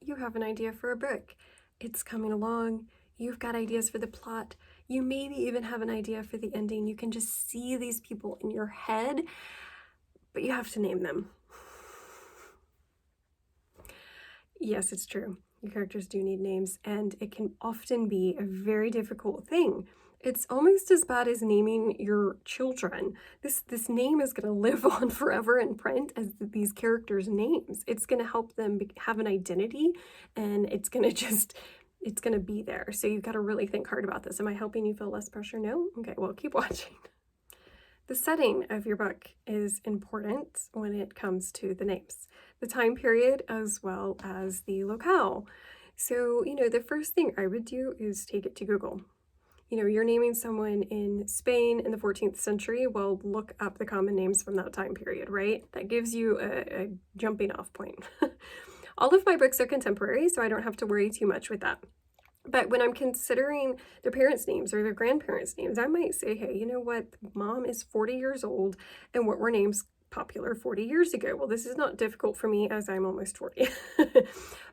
you have an idea for a book. It's coming along. You've got ideas for the plot. You maybe even have an idea for the ending. You can just see these people in your head, but you have to name them. Yes, it's true. Your characters do need names, and it can often be a very difficult thing. It's almost as bad as naming your children. This name is going to live on forever in print as these characters' names. It's going to help them have an identity, and it's going to be there. So you've got to really think hard about this. Am I helping you feel less pressure? No? Okay, well, keep watching. The setting of your book is important when it comes to the names, the time period, as well as the locale. So, the first thing I would do is take it to Google. You're naming someone in Spain in the 14th century, well, look up the common names from that time period, right? That gives you a jumping off point. All of my books are contemporary, so I don't have to worry too much with that. But when I'm considering their parents' names or their grandparents' names, I might say, hey, you know what? Mom is 40 years old, and what were names popular 40 years ago? Well, this is not difficult for me as I'm almost 40.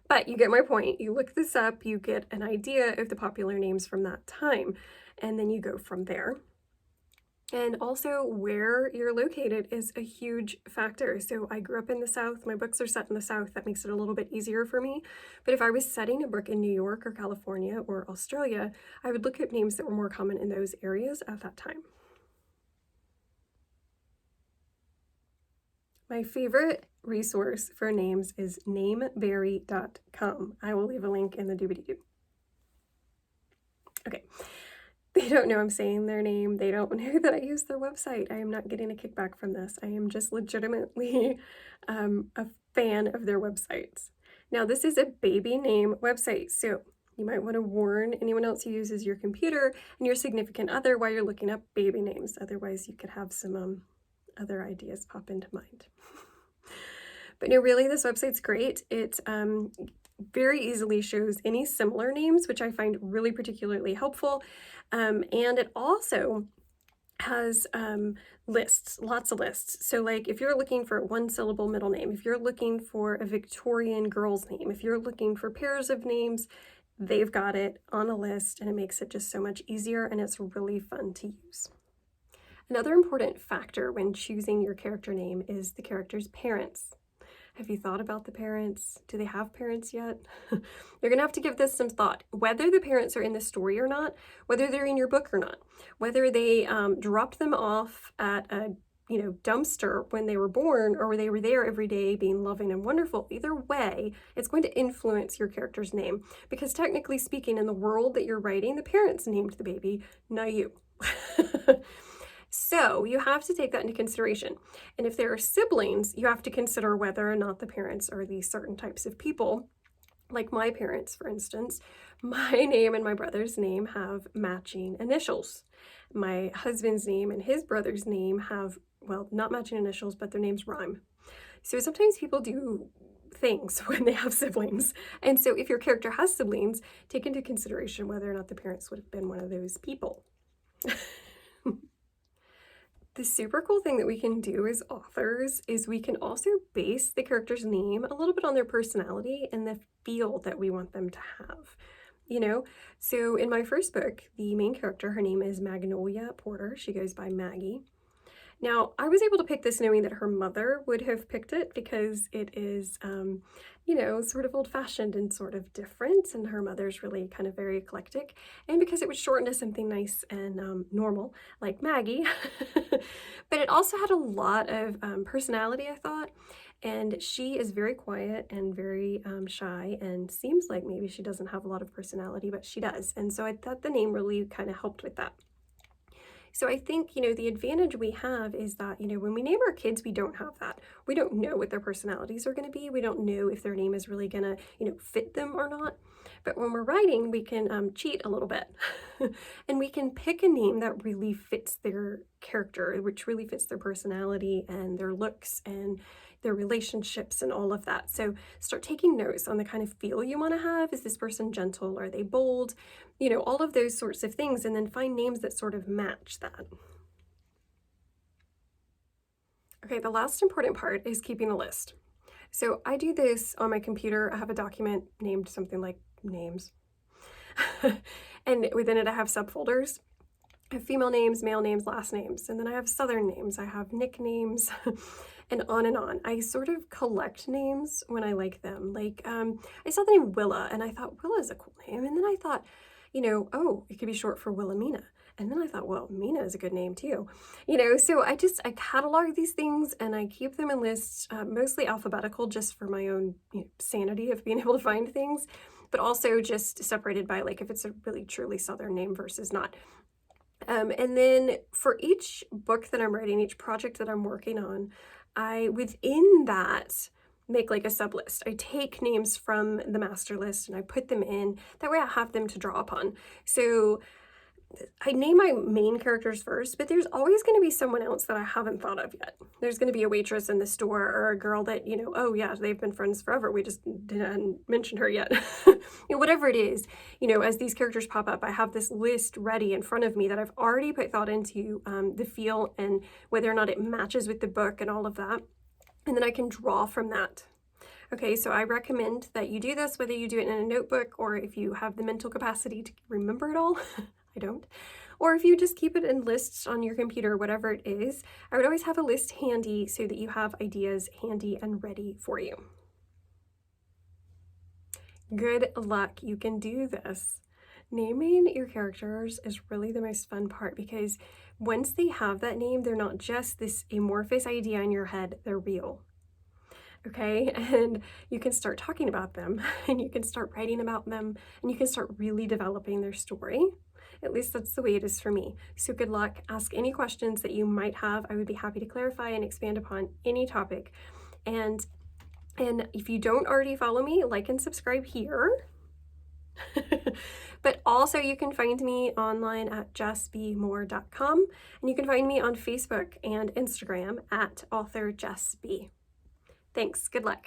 But you get my point. You look this up, you get an idea of the popular names from that time, and then you go from there. And also where you're located is a huge factor. So I grew up in the South. My books are set in the South. That makes it a little bit easier for me. But if I was setting a book in New York or California or Australia, I would look at names that were more common in those areas at that time. My favorite resource for names is Nameverycom. I will leave a link in the doobly-doo. Okay. They don't know I'm saying their name. They don't know that I use their website. I am not getting a kickback from this. I am just legitimately a fan of their websites. Now, this is a baby name website, so you might want to warn anyone else who uses your computer and your significant other while you're looking up baby names. Otherwise, you could have some other ideas pop into mind. But no, really, this website's great. It very easily shows any similar names, which I find really particularly helpful. And it also has lists, lots of lists. So like if you're looking for a one-syllable middle name, if you're looking for a Victorian girl's name, if you're looking for pairs of names, they've got it on a list, and it makes it just so much easier, and it's really fun to use. Another important factor when choosing your character name is the character's parents. Have you thought about the parents? Do they have parents yet? You're gonna have to give this some thought. Whether the parents are in the story or not, whether they're in your book or not, whether they dropped them off at a dumpster when they were born, or they were there every day being loving and wonderful. Either way, it's going to influence your character's name, because technically speaking, in the world that you're writing, the parents named the baby, not you. So you have to take that into consideration. And if there are siblings, you have to consider whether or not the parents are these certain types of people. Like my parents, for instance, my name and my brother's name have matching initials. My husband's name and his brother's name have, well, not matching initials, but their names rhyme. So sometimes people do things when they have siblings. And so if your character has siblings, take into consideration whether or not the parents would have been one of those people. The super cool thing that we can do as authors is we can also base the character's name a little bit on their personality and the feel that we want them to have. So in my first book, the main character, her name is Magnolia Porter. She goes by Maggie. Now, I was able to pick this knowing that her mother would have picked it, because it is, sort of old-fashioned and sort of different, and her mother's really kind of very eclectic, and because it would shorten to something nice and normal, like Maggie. But it also had a lot of personality, I thought, and she is very quiet and very shy, and seems like maybe she doesn't have a lot of personality, but she does, and so I thought the name really kind of helped with that. So I think, the advantage we have is that, when we name our kids, we don't have that. We don't know what their personalities are going to be. We don't know if their name is really going to, fit them or not. But when we're writing, we can cheat a little bit. And we can pick a name that really fits their character, which really fits their personality and their looks and their relationships and all of that. So start taking notes on the kind of feel you want to have. Is this person gentle? Are they bold? All of those sorts of things, and then find names that sort of match that. Okay, the last important part is keeping a list. So I do this on my computer. I have a document named something like names. And within it, I have subfolders. I have female names, male names, last names, and then I have Southern names. I have nicknames, and on and on. I sort of collect names when I like them. Like, I saw the name Willa, and I thought Willa is a cool name. And then I thought, oh, it could be short for Wilhelmina. And then I thought, well, Mina is a good name too. So I catalog these things and I keep them in lists, mostly alphabetical, just for my own sanity of being able to find things, but also just separated by like if it's a really truly Southern name versus not. And then for each book that I'm writing, each project that I'm working on, I, within that, make like a sub list. I take names from the master list and I put them in. That way I have them to draw upon. So I name my main characters first, but there's always going to be someone else that I haven't thought of yet. There's going to be a waitress in the store or a girl that, oh yeah, they've been friends forever. We just didn't mention her yet. Whatever it is, as these characters pop up, I have this list ready in front of me that I've already put thought into the feel and whether or not it matches with the book and all of that. And then I can draw from that. Okay, so I recommend that you do this, whether you do it in a notebook or if you have the mental capacity to remember it all. I don't. Or if you just keep it in lists on your computer, whatever it is, I would always have a list handy so that you have ideas handy and ready for you. Good luck, you can do this. Naming your characters is really the most fun part because once they have that name, they're not just this amorphous idea in your head, they're real. Okay, and you can start talking about them and you can start writing about them and you can start really developing their story. At least that's the way it is for me. So good luck. Ask any questions that you might have. I would be happy to clarify and expand upon any topic. And if you don't already follow me, like and subscribe here. But also you can find me online at jessbmore.com and you can find me on Facebook and Instagram at author Jess B. Thanks. Good luck.